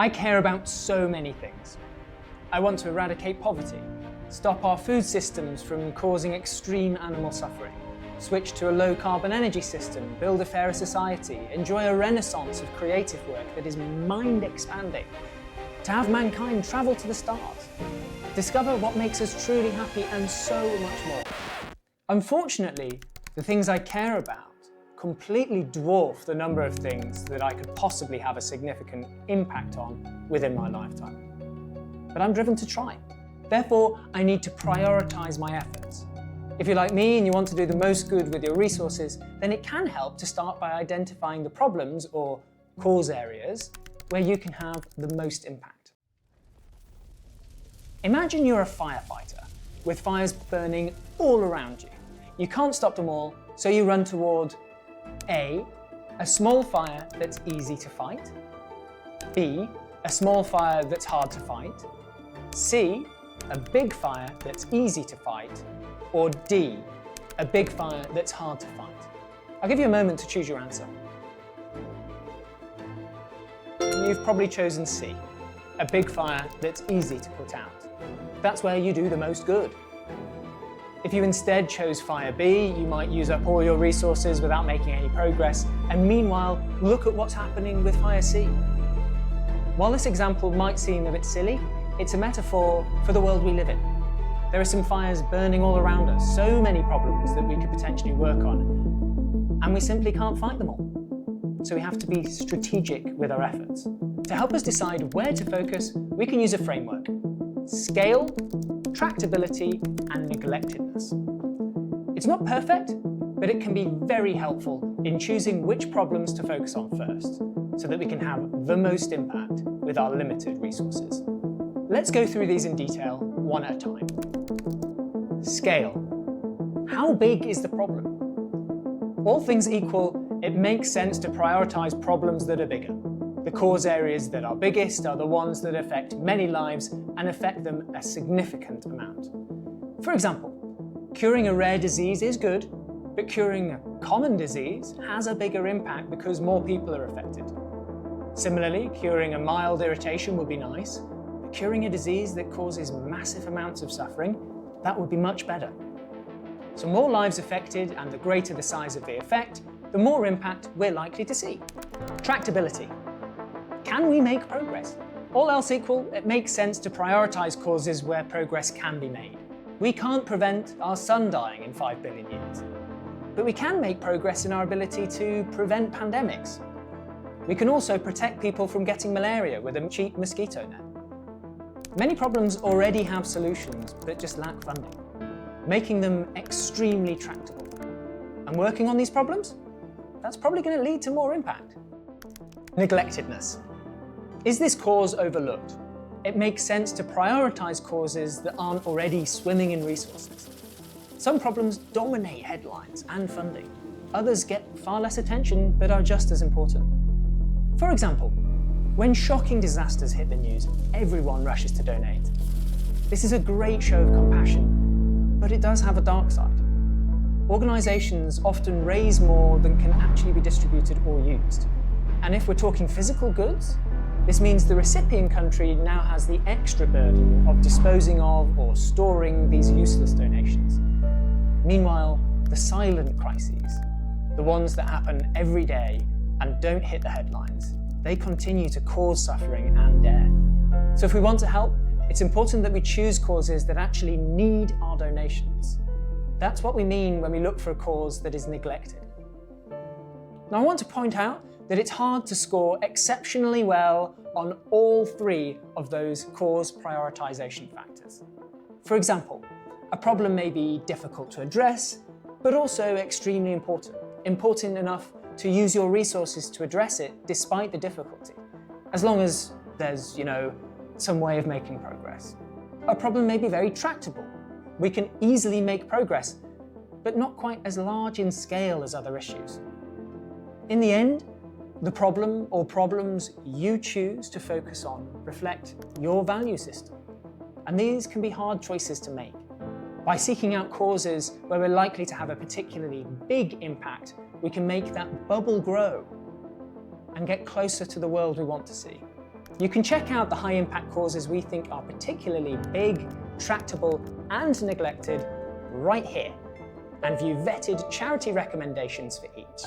I care about so many things. I want to eradicate poverty, stop our food systems from causing extreme animal suffering, switch to a low-carbon energy system, build a fairer society, enjoy a renaissance of creative work that is mind-expanding, to have mankind travel to the stars, discover what makes us truly happy, and so much more. Unfortunately, the things I care about completely dwarf the number of things that I could possibly have a significant impact on within my lifetime. But I'm driven to try. Therefore, I need to prioritize my efforts. If you're like me and you want to do the most good with your resources, then it can help to start by identifying the problems or cause areas where you can have the most impact. Imagine you're a firefighter with fires burning all around you. You can't stop them all, so you run toward A, a small fire that's easy to fight, B, a small fire that's hard to fight, C, a big fire that's easy to fight, or D, a big fire that's hard to fight. I'll give you a moment to choose your answer. You've probably chosen C, a big fire that's easy to put out. That's where you do the most good. If you instead chose fire B, you might use up all your resources without making any progress, and meanwhile, look at what's happening with fire C. While this example might seem a bit silly, it's a metaphor for the world we live in. There are some fires burning all around us, so many problems that we could potentially work on, and we simply can't fight them all. So we have to be strategic with our efforts. To help us decide where to focus, we can use a framework: scale, tractability, and neglectedness. It's not perfect, but it can be very helpful in choosing which problems to focus on first, so that we can have the most impact with our limited resources. Let's go through these in detail, one at a time. Scale. How big is the problem? All things equal, it makes sense to prioritize problems that are bigger. The cause areas that are biggest are the ones that affect many lives and affect them a significant amount. For example, curing a rare disease is good, but curing a common disease has a bigger impact because more people are affected. Similarly, curing a mild irritation would be nice, but curing a disease that causes massive amounts of suffering, that would be much better. So more lives affected, and the greater the size of the effect, the more impact we're likely to see. Tractability. Can we make progress? All else equal, it makes sense to prioritize causes where progress can be made. We can't prevent our sun dying in 5 billion years, but we can make progress in our ability to prevent pandemics. We can also protect people from getting malaria with a cheap mosquito net. Many problems already have solutions, but just lack funding, making them extremely tractable. And working on these problems? That's probably going to lead to more impact. Neglectedness. Is this cause overlooked? It makes sense to prioritize causes that aren't already swimming in resources. Some problems dominate headlines and funding. Others get far less attention, but are just as important. For example, when shocking disasters hit the news, everyone rushes to donate. This is a great show of compassion, but it does have a dark side. Organizations often raise more than can actually be distributed or used. And if we're talking physical goods, this means the recipient country now has the extra burden of disposing of or storing these useless donations. Meanwhile, the silent crises, the ones that happen every day and don't hit the headlines, they continue to cause suffering and death. So if we want to help, it's important that we choose causes that actually need our donations. That's what we mean when we look for a cause that is neglected. Now, I want to point out that it's hard to score exceptionally well on all three of those cause prioritization factors. For example, a problem may be difficult to address, but also extremely important enough to use your resources to address it despite the difficulty, as long as there's, some way of making progress. A problem may be very tractable. We can easily make progress, but not quite as large in scale as other issues. In the end, the problem or problems you choose to focus on reflect your value system, and these can be hard choices to make. By seeking out causes where we're likely to have a particularly big impact, we can make that bubble grow and get closer to the world we want to see. You can check out the high impact causes we think are particularly big, tractable, and neglected right here, and view vetted charity recommendations for each.